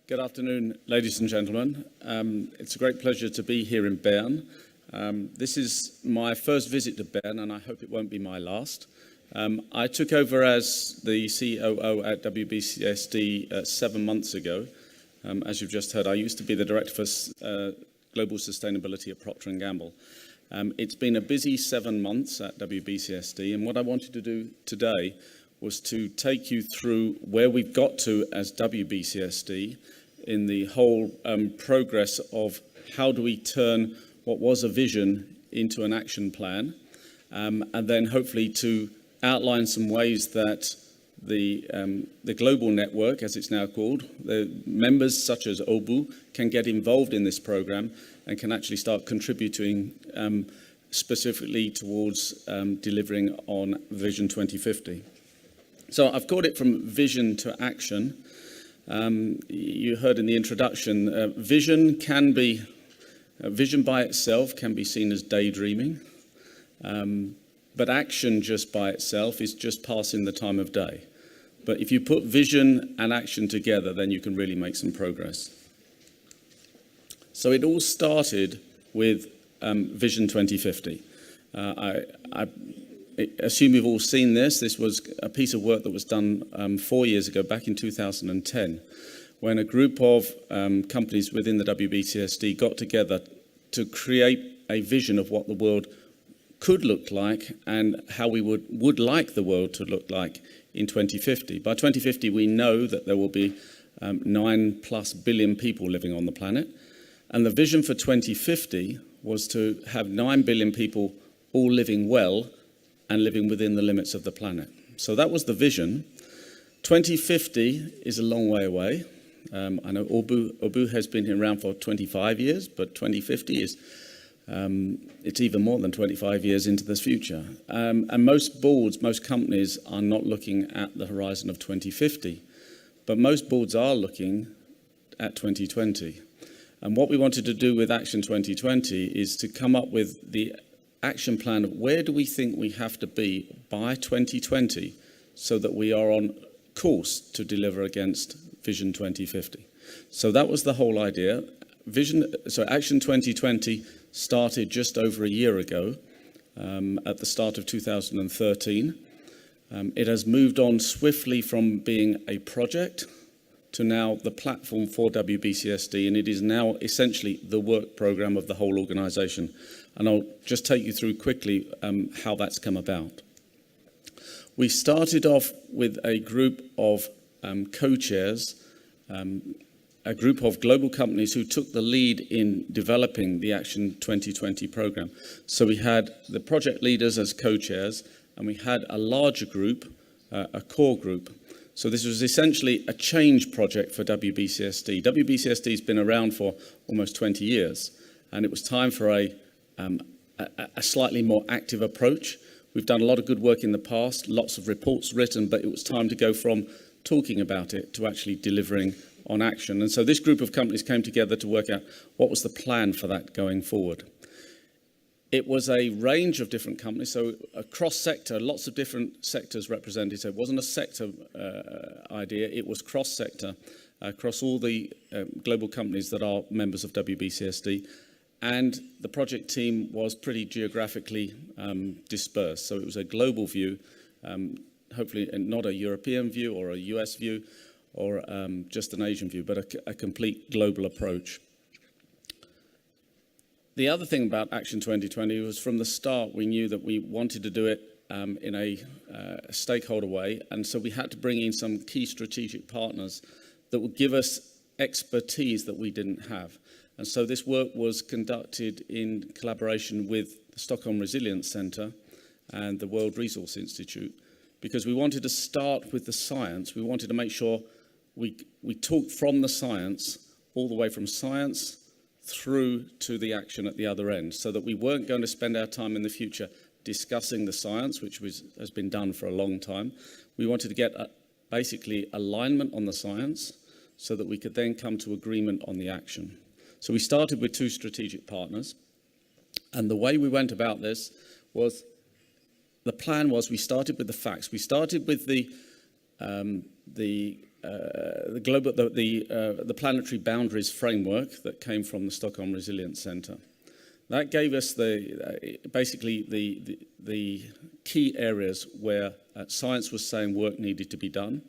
Good afternoon, ladies and gentlemen. It's a great pleasure to be here in Bern. This is my first visit to Bern, and I hope it won't be my last. I took over as the COO at WBCSD 7 months ago. As you've just heard, I used to be the Director for Global Sustainability at Procter & Gamble. It's been a busy 7 months at WBCSD, and what I wanted to do today was to take you through where we've got to as WBCSD in the whole progress of how do we turn what was a vision into an action plan, and then hopefully to outline some ways that the global network, as it's now called, the members such as OBU can get involved in this program and can actually start contributing specifically towards delivering on Vision 2050. So I've called it from vision to action. You heard in the introduction, vision by itself can be seen as daydreaming, but action just by itself is just passing the time of day. But if you put vision and action together, then you can really make some progress. So it all started with Vision 2050. I assume you've all seen this. This was a piece of work that was done 4 years ago, back in 2010, when a group of companies within the WBCSD got together to create a vision of what the world could look like and how we would like the world to look like in 2050. By 2050, we know that there will be 9+ billion people living on the planet. And the vision for 2050 was to have 9 billion people all living well and living within the limits of the planet. So that was the vision. 2050 is a long way away. I know OBU has been around for 25 years, but 2050 is, it's even more than 25 years into the future. And most boards, most companies are not looking at the horizon of 2050, but most boards are looking at 2020. And what we wanted to do with Action 2020 is to come up with the action plan of where do we think we have to be by 2020 so that we are on course to deliver against Vision 2050. So that was the whole idea. Action 2020 started just over a year ago at the start of 2013. It has moved on swiftly from being a project to now the platform for WBCSD, and it is now essentially the work program of the whole organization. And I'll just take you through quickly how that's come about. We started off with a group of co-chairs, a group of global companies who took the lead in developing the Action 2020 program. So we had the project leaders as co-chairs, and we had a larger group, a core group. So this was essentially a change project for WBCSD. WBCSD has been around for almost 20 years, and it was time for a slightly more active approach. We've done a lot of good work in the past, lots of reports written, but it was time to go from talking about it to actually delivering on action. And so this group of companies came together to work out what was the plan for that going forward. It was a range of different companies, so across sector, lots of different sectors represented. So it wasn't a sector idea, it was cross-sector, across all the global companies that are members of WBCSD. And the project team was pretty geographically dispersed. So it was a global view, hopefully not a European view or a US view or just an Asian view, but a complete global approach. The other thing about Action 2020 was from the start we knew that we wanted to do it in a stakeholder way, and so we had to bring in some key strategic partners that would give us expertise that we didn't have. And so this work was conducted in collaboration with the Stockholm Resilience Centre and the World Resource Institute, because we wanted to start with the science. We wanted to make sure we talked from the science, all the way from science through to the action at the other end, so that we weren't going to spend our time in the future discussing the science, which has been done for a long time. We wanted to get basically alignment on the science so that we could then come to agreement on the action. So we started with 2 strategic partners, and the way we went about this was, the plan was we started with the facts. We started with the the planetary boundaries framework that came from the Stockholm Resilience Centre. That gave us basically the key areas where science was saying work needed to be done.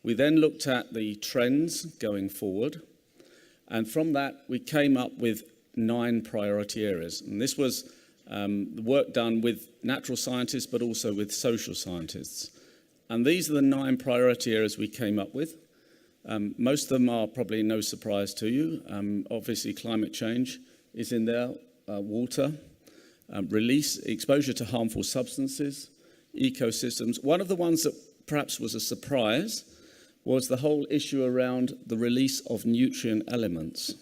We then looked at the trends going forward, and from that we came up with 9 priority areas. And this was the work done with natural scientists, but also with social scientists. And these are the 9 priority areas we came up with. Most of them are probably no surprise to you. Obviously, climate change is in there, water, exposure to harmful substances, ecosystems. One of the ones that perhaps was a surprise was the whole issue around the release of nutrient elements,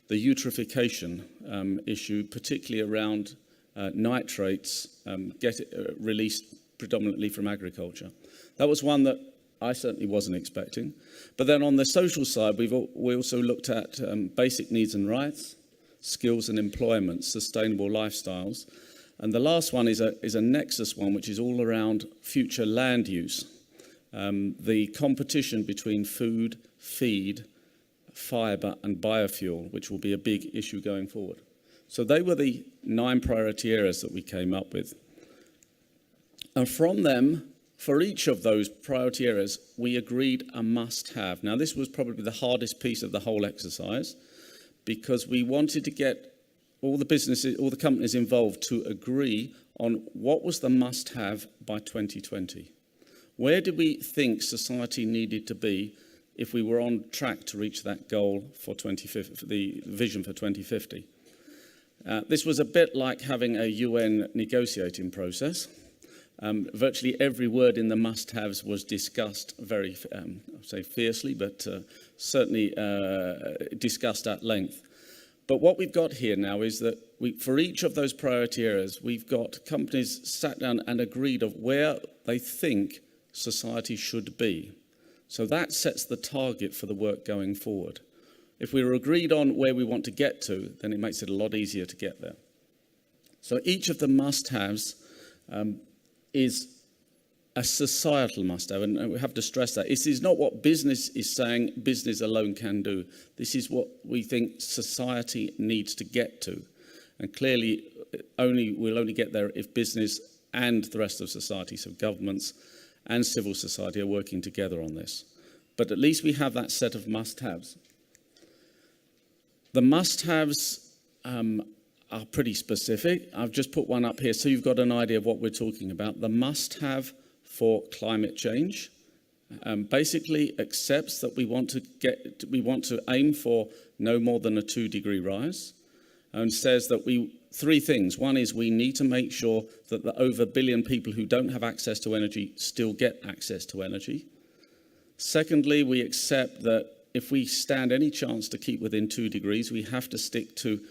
the eutrophication issue, particularly around nitrates released predominantly from agriculture. That was one that I certainly wasn't expecting. But then on the social side, we also looked at basic needs and rights, skills and employment, sustainable lifestyles. And the last one is a nexus one, which is all around future land use. The competition between food, feed, fibre and biofuel, which will be a big issue going forward. So they were the 9 priority areas that we came up with. And from them, for each of those priority areas, we agreed a must-have. Now, this was probably the hardest piece of the whole exercise, because we wanted to get all the companies involved to agree on what was the must-have by 2020. Where did we think society needed to be if we were on track to reach that goal for 2050, the vision for 2050? This was a bit like having a UN negotiating process. Virtually every word in the must-haves was discussed very, I'd say fiercely, but certainly discussed at length. But what we've got here now is that for each of those priority areas, we've got companies sat down and agreed of where they think society should be. So that sets the target for the work going forward. If we were agreed on where we want to get to, then it makes it a lot easier to get there. So each of the must-haves is a societal must-have, and we have to stress that. This is not what business is saying business alone can do. This is what we think society needs to get to. And clearly, we'll only get there if business and the rest of society, so governments and civil society, are working together on this. But at least we have that set of must-haves. The must-haves are pretty specific. I've just put one up here so you've got an idea of what we're talking about. The must-have for climate change basically accepts that we want to aim for no more than a 2-degree rise, and says that 3 things. One is we need to make sure that the over 1 billion people who don't have access to energy still get access to energy. Secondly, we accept that if we stand any chance to keep within 2 degrees, we have to stick to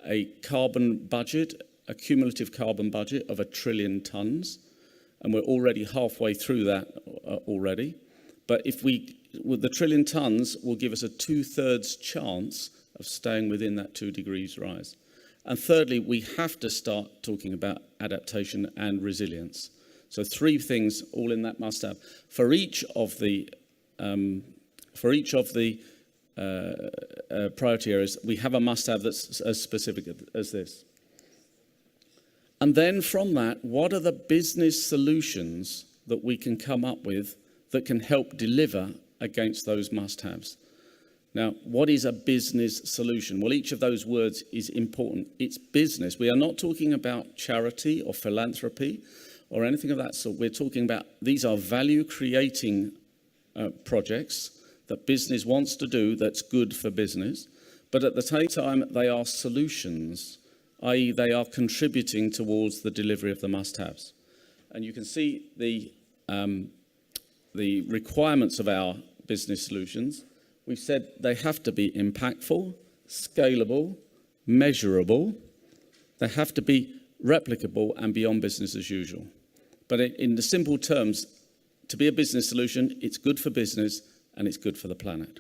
a carbon budget, a cumulative carbon budget of 1 trillion tonnes, and we're already halfway through that already. But with the 1 trillion tonnes will give us a 2/3 chance of staying within that 2 degrees rise. And thirdly, we have to start talking about adaptation and resilience. So 3 things all in that must-have. For each of the priority areas, we have a must-have that's as specific as this. And then from that, what are the business solutions that we can come up with that can help deliver against those must-haves? Now, what is a business solution? Well, each of those words is important. It's business. We are not talking about charity or philanthropy or anything of that sort. We're talking about these are value-creating projects that business wants to do that's good for business, but at the same time, they are solutions, i.e. they are contributing towards the delivery of the must-haves. And you can see the requirements of our business solutions. We've said they have to be impactful, scalable, measurable. They have to be replicable and beyond business as usual. But in the simple terms, to be a business solution, it's good for business and it's good for the planet.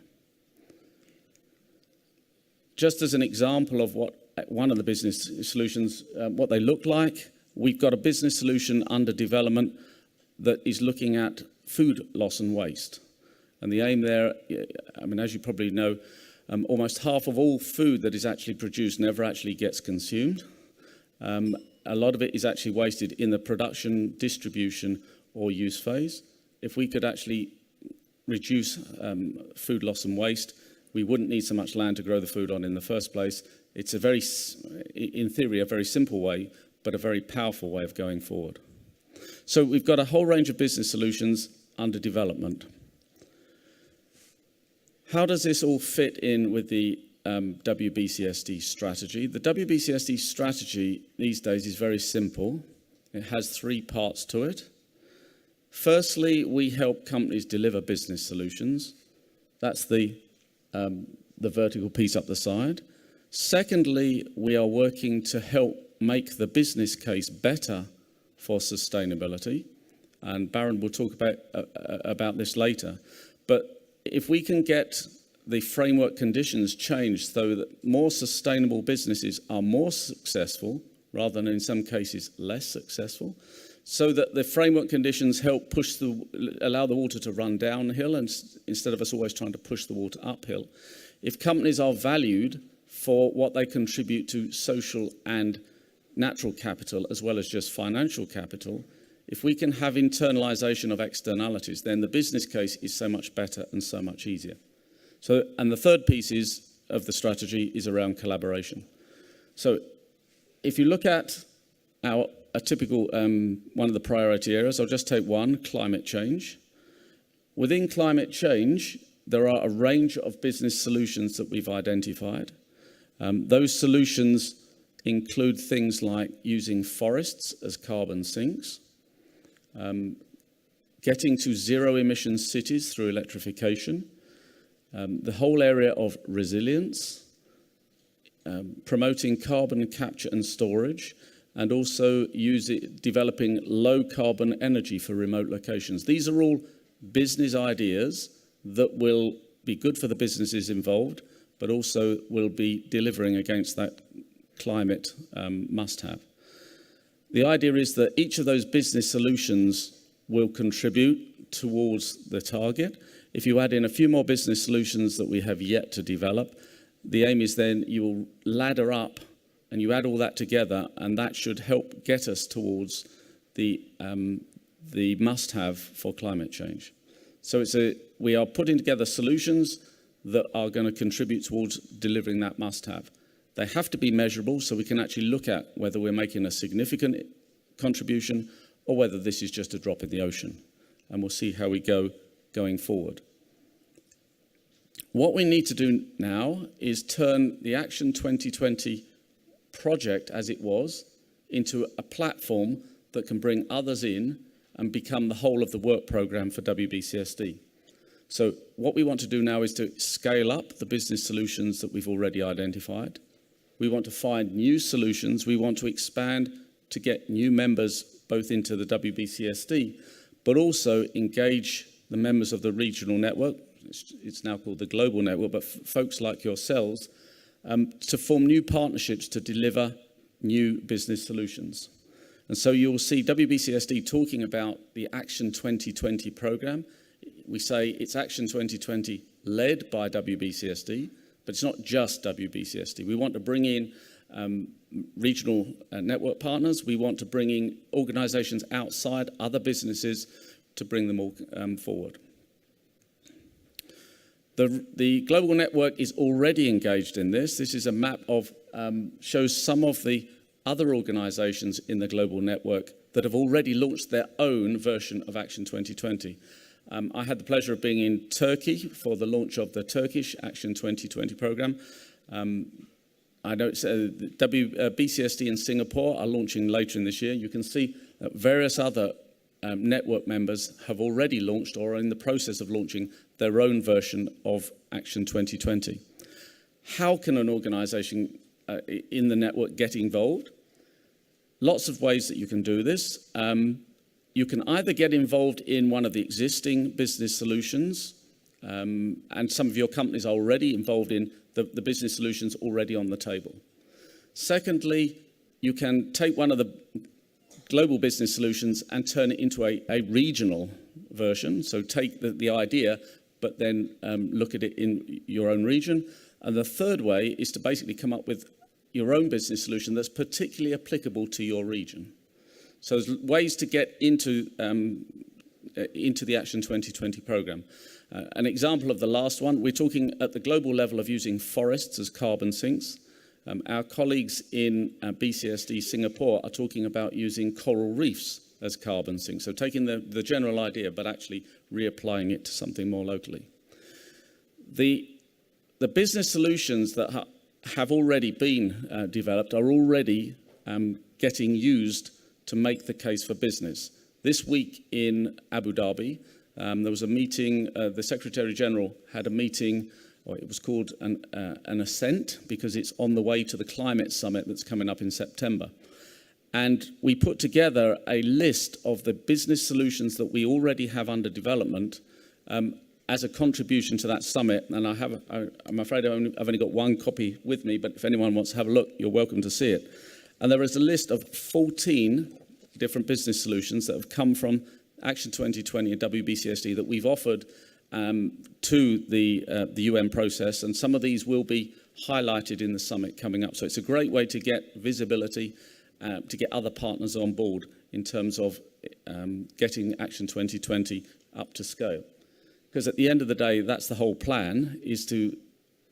Just as an example of what one of the business solutions, what they look like, we've got a business solution under development that is looking at food loss and waste. And the aim there, I mean, as you probably know, almost half of all food that is actually produced never actually gets consumed. A lot of it is actually wasted in the production, distribution, or use phase. If we could actually reduce food loss and waste, we wouldn't need so much land to grow the food on in the first place. It's a very, in theory, a very simple way, but a very powerful way of going forward. So we've got a whole range of business solutions under development. How does this all fit in with the WBCSD strategy? The WBCSD strategy these days is very simple. It has 3 parts to it. Firstly, we help companies deliver business solutions. That's the vertical piece up the side. Secondly, we are working to help make the business case better for sustainability. And Baron will talk about this later. But if we can get the framework conditions changed so that more sustainable businesses are more successful, rather than in some cases less successful, so that the framework conditions help allow the water to run downhill and instead of us always trying to push the water uphill. If companies are valued for what they contribute to social and natural capital as well as just financial capital, if we can have internalization of externalities, then the business case is so much better and so much easier. So, and the third piece of the strategy is around collaboration. So if you look at a typical, one of the priority areas, I'll just take one, climate change. Within climate change, there are a range of business solutions that we've identified. Those solutions include things like using forests as carbon sinks, getting to zero emission cities through electrification, the whole area of resilience, promoting carbon capture and storage, and also developing low carbon energy for remote locations. These are all business ideas that will be good for the businesses involved, but also will be delivering against that climate must-have. The idea is that each of those business solutions will contribute towards the target. If you add in a few more business solutions that we have yet to develop, the aim is then you will ladder up and you add all that together, and that should help get us towards the must-have for climate change. So we are putting together solutions that are going to contribute towards delivering that must-have. They have to be measurable so we can actually look at whether we're making a significant contribution or whether this is just a drop in the ocean. And we'll see how we go going forward. What we need to do now is turn the Action 2020 project as it was into a platform that can bring others in and become the whole of the work program for WBCSD. So what we want to do now is to scale up the business solutions that we've already identified. We want to find new solutions. We want to expand to get new members both into the WBCSD, but also engage the members of the regional network. It's now called the global network, but folks like yourselves, to form new partnerships to deliver new business solutions. And so you'll see WBCSD talking about the Action 2020 program. We say it's Action 2020 led by WBCSD, but it's not just WBCSD. We want to bring in regional network partners. We want to bring in organizations outside, other businesses, to bring them all forward. The global network is already engaged in this. This is a map of, shows some of the other organizations in the global network that have already launched their own version of Action 2020. I had the pleasure of being in Turkey for the launch of the Turkish Action 2020 program. I know BCSD in Singapore are launching later in this year. You can see that various other network members have already launched or are in the process of launching their own version of Action 2020. How can an organization in the network get involved? Lots of ways that you can do this. You can either get involved in one of the existing business solutions, and some of your companies are already involved in the business solutions already on the table. Secondly, you can take one of the global business solutions and turn it into a regional version. So take the idea, but then look at it in your own region. And the third way is to basically come up with your own business solution that's particularly applicable to your region. So there's ways to get into the Action 2020 program. An example of the last one, we're talking at the global level of using forests as carbon sinks. Our colleagues in BCSD Singapore are talking about using coral reefs as carbon sinks. So taking the general idea, but actually reapplying it to something more locally. The business solutions that have already been developed are already getting used to make the case for business. This week in Abu Dhabi, there was a meeting, the Secretary General had a meeting, or it was called an Ascent, because it's on the way to the climate summit that's coming up in September. And we put together a list of the business solutions that we already have under development as a contribution to that summit. And I'm afraid I've only got one copy with me, but if anyone wants to have a look, you're welcome to see it. And there is a list of 14 different business solutions that have come from Action 2020 and WBCSD that we've offered to the UN process, and some of these will be highlighted in the summit coming up. So it's a great way to get visibility, to get other partners on board in terms of getting Action 2020 up to scale. Because at the end of the day, that's the whole plan, is to,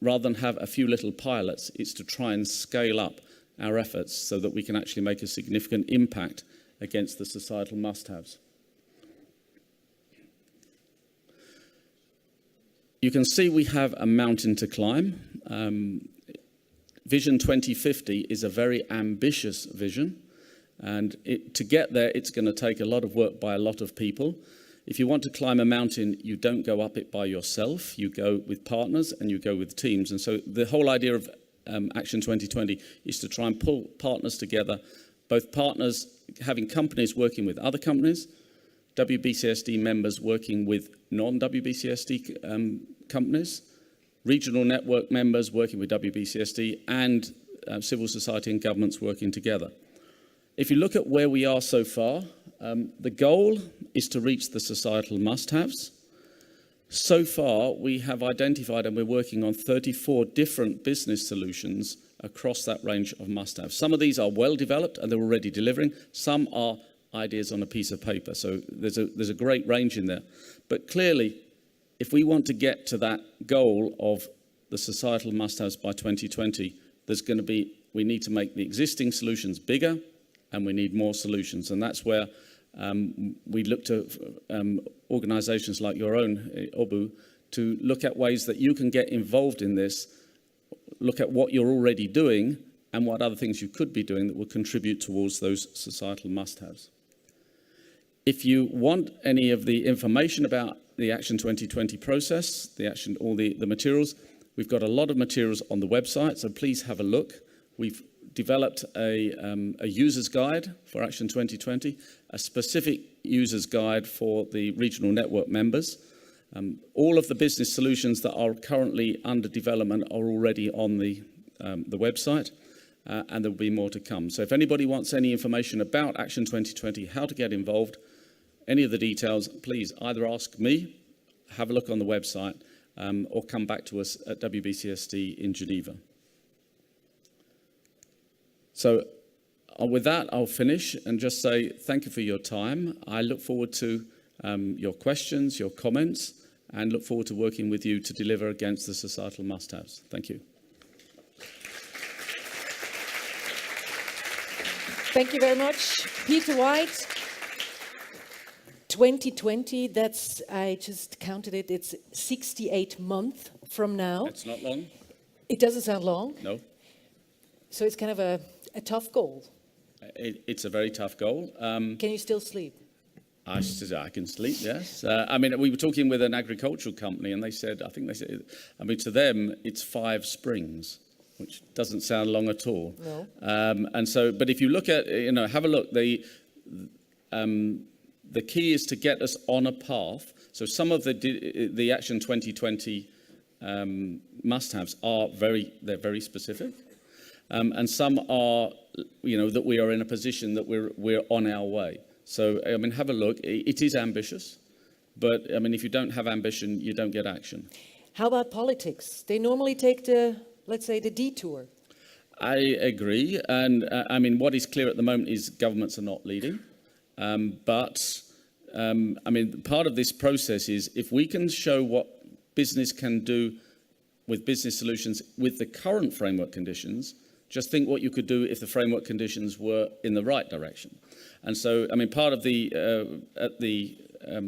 rather than have a few little pilots, it's to try and scale up our efforts so that we can actually make a significant impact against the societal must-haves. You can see we have a mountain to climb. Vision 2050 is a very ambitious vision, and to get there, it's going to take a lot of work by a lot of people. If you want to climb a mountain, you don't go up it by yourself. You go with partners and you go with teams. And so the whole idea of Action 2020 is to try and pull partners together, both partners having companies working with other companies, WBCSD members working with non-WBCSD companies, regional network members working with WBCSD, and civil society and governments working together. If you look at where we are so far, the goal is to reach the societal must-haves. So far, we have identified and we're working on 34 different business solutions across that range of must-haves. Some of these are well developed and they're already delivering. Some are ideas on a piece of paper. So there's a great range in there. But clearly, if we want to get to that goal of the societal must-haves by 2020, we need to make the existing solutions bigger, and we need more solutions. And that's where we look to organizations like your own, OBU, to look at ways that you can get involved in this, look at what you're already doing and what other things you could be doing that will contribute towards those societal must-haves. If you want any of the information about the Action 2020 process, all the materials, we've got a lot of materials on the website, so please have a look. We've developed a user's guide for Action 2020, a specific user's guide for the regional network members. All of the business solutions that are currently under development are already on the website, and there will be more to come. So if anybody wants any information about Action 2020, how to get involved, any of the details, please either ask me, have a look on the website, or come back to us at WBCSD in Geneva. So with that, I'll finish and just say thank you for your time. I look forward to your questions, your comments, and look forward to working with you to deliver against the societal must-haves. Thank you. Thank you very much, Peter White. 2020, I just counted it, it's 68 months from now. It's not long. It doesn't sound long. No. So it's kind of a tough goal. It's a very tough goal. Can you still sleep? I can sleep, yes. We were talking with an agricultural company and they said, to them, it's 5 springs, which doesn't sound long at all. No. But if you look at, have a look, the key is to get us on a path. So some of the Action 2020 must-haves they're very specific. And some are, that we are in a position that we're on our way. So, have a look. It is ambitious. But I mean, if you don't have ambition, you don't get action. How about politics? They normally take the, let's say, the detour. I agree. And I mean, what is clear at the moment is governments are not leading. But I mean, part of this process is if we can show what business can do with business solutions with the current framework conditions, just think what you could do if the framework conditions were in the right direction. And so, I mean, part of the, at the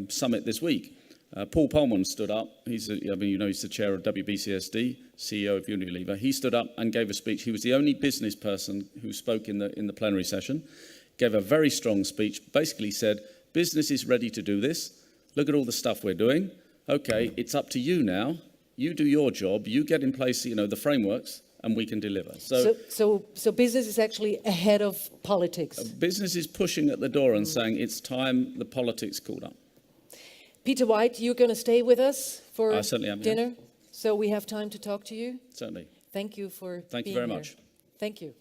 summit this week, Paul Polman stood up. He's the chair of WBCSD, CEO of Unilever. He stood up and gave a speech. He was the only business person who spoke in the plenary session, gave a very strong speech, basically said, business is ready to do this. Look at all the stuff we're doing. Okay, it's up to you now. You do your job. You get in place, the frameworks, and we can deliver. So business is actually ahead of politics. Business is pushing at the door and saying it's time the politics called up. Peter White, you're going to stay with us for I certainly am, dinner, yes. so we have time to talk to you. Certainly. Thank you for Thank you being very here. much. Thank you.